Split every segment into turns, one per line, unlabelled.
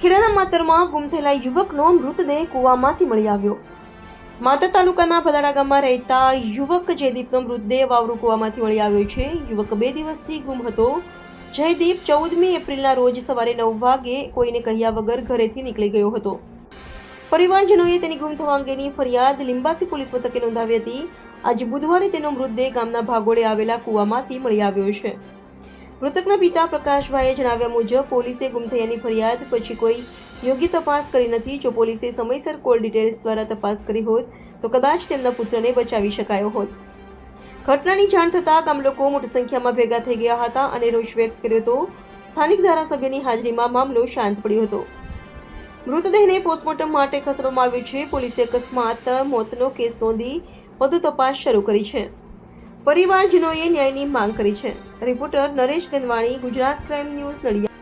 ખેડાના માતરમાં ગુમ થયેલા યુવકનો મૃતદેહ કૂવામાંથી મળી આવ્યો। માતર તાલુકાના ભદાડા ગામમાં રહેતા યુવક જયદીપનો મૃતદેહ વાવરૂ કૂવામાંથી મળી આવ્યો છે। યુવક 2 દિવસથી ગુમ હતો। જયદીપ 14મી એપ્રિલના રોજ સવારે 9 વાગે કોઈને કહ્યા વગર ઘરેથી નીકળી ગયો હતો। પરિવારજનોએ તેની ગુમ થવા અંગેની ફરિયાદ લીંબાસી પોલીસ મથકે નોંધાવી હતી। આજે બુધવારે તેનો મૃતદેહ ગામના ભાગોળે આવેલા કૂવામાંથી મળી આવ્યો છે। મૃતકના પિતા પ્રકાશભાઈએ જણાવ્યા મુજબ પોલીસે ગુમ થયાની ફરિયાદ પછી કોઈ યોગ્ય તપાસ કરી નથી। જો પોલીસે સમયસર કોલ ડિટેલ્સ દ્વારા તપાસ કરી હોત તો કદાચ તેમના પુત્રને બચાવી શકાયો હોત। ઘટનાની જાણ થતાં ગામ લોકો મોટી સંખ્યામાં ભેગા થઈ ગયા હતા અને રોષ વ્યક્ત કર્યો હતો। સ્થાનિક ધારાસભ્યની હાજરીમાં મામલો શાંત પડ્યો હતો। મૃતદેહને પોસ્ટમોર્ટમ માટે ખસેડવામાં આવ્યો છે। પોલીસે અકસ્માત મોતનો કેસ નોંધી વધુ તપાસ શરૂ કરી છે। પરિવારજનોએ ન્યાયની માંગ કરી છે। Reporter Naresh Gandhvani, Gujarat crime news, Nadiad.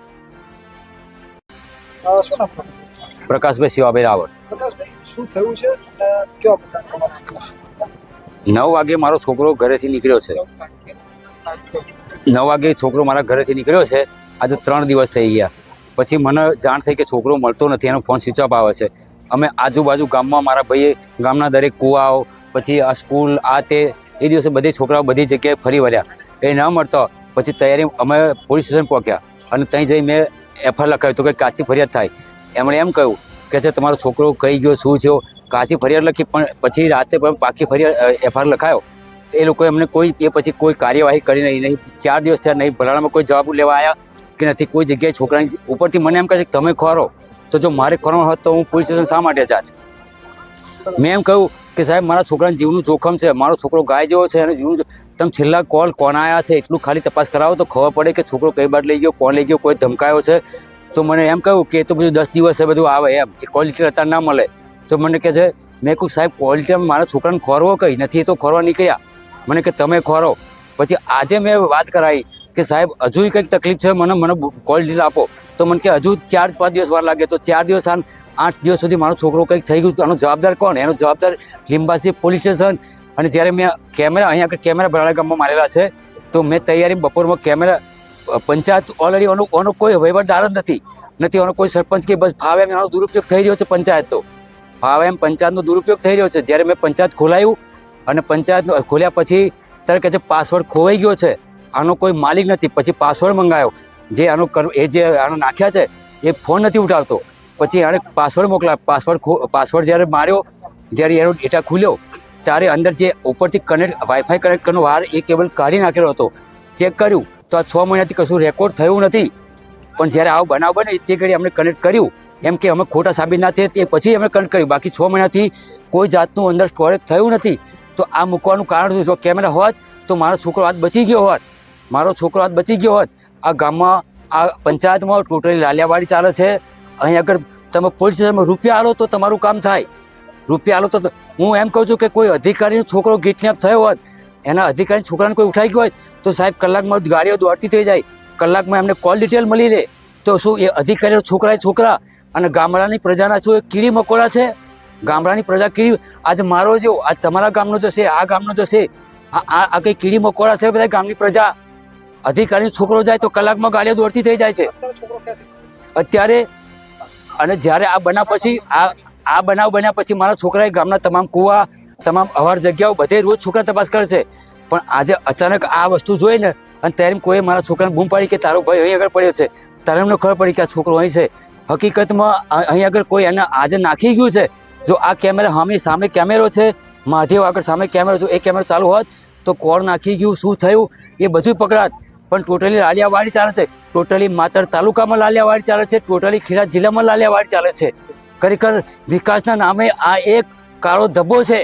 શું નામ તમારું?
પ્રકાશભાઈ શિવાભાઈ રાવળ।
પ્રકાશભાઈ, શું થયું છે અને કેવા પ્રકારનો?
9 વાગે મારો છોકરો ઘરેથી નીકળ્યો છે। 9 વાગે છોકરો મારા ઘરેથી નીકળ્યો છે। આજે 3 દિવસ થઈ ગયા। પછી મને જાણ થઈ કે છોકરો મળતો નથી, એનો ફોન સ્વિચ ઓફ આવે છે। અમે આજુબાજુ ગામમાં મારા ભાઈએ ગામના દરેક કૂવાઓ, પછી આ સ્કૂલ, આ તે એ દિવસે બધી છોકરાઓ બધી જગ્યાએ ફરી વળ્યા। એ ન મળતો પછી તૈયારી અમે પોલીસ સ્ટેશન પહોંચ્યા અને ત્યાં જઈ મેં એફઆઈઆર લખાવી તો કંઈ કાચી ફરિયાદ થાય। એમણે એમ કહ્યું કે છે તમારો છોકરો કઈ ગયો, શું થયો, કાચી ફરિયાદ લખી। પણ પછી રાતે પણ પાકી ફરિયાદ એફઆઈઆર લખાયો। એ લોકોએ અમને એ પછી કોઈ કાર્યવાહી કરી નહીં। 4 દિવસ થયા નહીં, ભલાણામાં કોઈ જવાબ લેવા આવ્યા કે નથી। કોઈ જગ્યાએ છોકરાની ઉપરથી મને એમ કહે છે કે તમે ખોરો, તો જો મારે ખોરવાનું હોત તો હું પોલીસ સ્ટેશન શા માટે જાત? મેં એમ કહ્યું કે સાહેબ મારા છોકરાના જીવનું જોખમ છે, મારો છોકરો ગાય જેવો છે અને જીવનું તમે છેલ્લા કોલ કોણ આવ્યા છે એટલું ખાલી તપાસ કરાવો તો ખબર પડે કે છોકરો કઈ બાદ લઈ ગયો, કોણ લઈ ગયો, કોઈ ધમકાયો છે। તો મને એમ કહ્યું કે એ તો બધું 10 દિવસે બધું આવે એમ, એ ક્વોલિટી અત્યારે ના મળે। તો મને કહે છે, મેં કહ્યું સાહેબ ક્વોલિટી મારા છોકરાને ખોરવો કઈ નથી, એ તો ખોરવા નીકળ્યા। મને કે તમે ખોરો। પછી આજે મેં વાત કરાવી કે સાહેબ હજુ કંઈક તકલીફ છે, મને ક્વોલિટી આપો। તો મને કે હજુ 4-5 દિવસ વાર લાગે। તો 4 દિવસ 8 દિવસ સુધી મારો છોકરો કંઈક થઈ ગયું, આનો જવાબદાર કોણ? એનો જવાબદાર લીંબાસી પોલીસ સ્ટેશન। અને જ્યારે મેં કેમેરા અહીંયા આગળ કેમેરા ભરાડા ગામમાં મારેલા છે, તો મેં તૈયારી બપોરમાં કેમેરા પંચાયત ઓલરેડી આનો કોઈ વહીવટદાર જ નથી, આનો કોઈ સરપંચ કે બસ ફાવે એમ આનો દુરુપયોગ થઈ રહ્યો છે। પંચાયત તો ફાવે એમ પંચાયતનો દુરુપયોગ થઈ રહ્યો છે। જ્યારે મેં પંચાયત ખોલાયું અને પંચાયત ખોલ્યા પછી ત્યારે કહે છે પાસવર્ડ ખોવાઈ ગયો છે, આનો કોઈ માલિક નથી। પછી પાસવર્ડ મંગાવ્યો, જે આનો નાખ્યા છે એ ફોન નથી ઉઠાવતો। પછી આણે પાસવર્ડ મોકલ્યા। પાસવર્ડ જ્યારે માર્યો, જ્યારે એનો ડેટા ખુલ્યો ત્યારે અંદર જે ઉપરથી વાઈફાઈ કનેક્ટ કરવાનો વાર એ કેબલ કાઢી નાખેલો હતો। ચેક કર્યું તો આ 6 મહિનાથી કશું રેકોર્ડ થયું નથી। પણ જ્યારે આવો બનાવ બને તે ઘડી અમને કનેક્ટ કર્યું, એમ કે અમે ખોટા સાબિત ના થઈએ તે પછી અમે કનેક્ટ કર્યું। બાકી 6 મહિનાથી કોઈ જાતનું અંદર સ્ટોરેજ થયું નથી। તો આ મૂકવાનું કારણ શું? જો કેમેરા હોત તો મારો છોકરો હાથ બચી ગયો હોત। આ ગામમાં આ પંચાયતમાં ટોટલી લાલિયાવાડી ચાલે છે। અહીં આગળ તમે પોલીસ સ્ટેશનમાં રૂપિયા આલો તો તમારું કામ થાય। રૂપિયા આલો તો હું એમ કહું છું કે કોઈ અધિકારીનો છોકરો કિડનેપ થયો હોત, એના અધિકારી છોકરાને કોઈ ઉઠાઈ ગયો હોય તો સાહેબ કલાકમાં ગાડીઓ દોડતી થઈ જાય, કલાકમાં એમને કોલ ડિટેલ મળી લે। તો શું એ અધિકારીનો છોકરા અને ગામડાની પ્રજાના શું એ કીડી મકોડા છે? ગામડાની પ્રજા કીડી, આજ મારો જો આજ તમારા ગામનો જશે, આ ગામનો જશે, આ કઈ કીડી મકોડા છે બધા ગામની પ્રજા? અધિકારીનો છોકરો જાય તો કલાકમાં ગાડીઓ દોડતી થઈ જાય છે અત્યારે। અને જ્યારે આ બનાવ પછી આ બનાવ બન્યા પછી મારા છોકરાએ ગામના તમામ કૂવા, તમામ અવાર જગ્યાઓ બધે રોજ છોકરા તપાસ કરે છે। પણ આજે અચાનક આ વસ્તુ જોઈ ને અને ત્યારે કોઈ મારા છોકરાને બૂમ પાડી કે તારો ભાઈ અહીં આગળ પડ્યો છે, ત્યારે એમને ખબર પડી કે આ છોકરો અહીં છે। હકીકતમાં અહીં આગળ કોઈ એને આજે નાખી ગયું છે। જો આ કેમેરા સામે કેમેરો છે, મહાદેવ આગળ સામે કેમેરો, જો એ કેમેરો ચાલુ હોત તો કોણ નાખી ગયું, શું થયું એ બધું પકડાત। પણ ટોટલી લાલિયાવાડી ચાલે છે, ટોટલી માતર તાલુકામાં લાલિયાવાડી ચાલે છે, ટોટલી ખેડા જિલ્લામાં લાલિયાવાડી ચાલે છે। ખરેખર વિકાસના નામે આ એક કાળો ધબ્બો છે।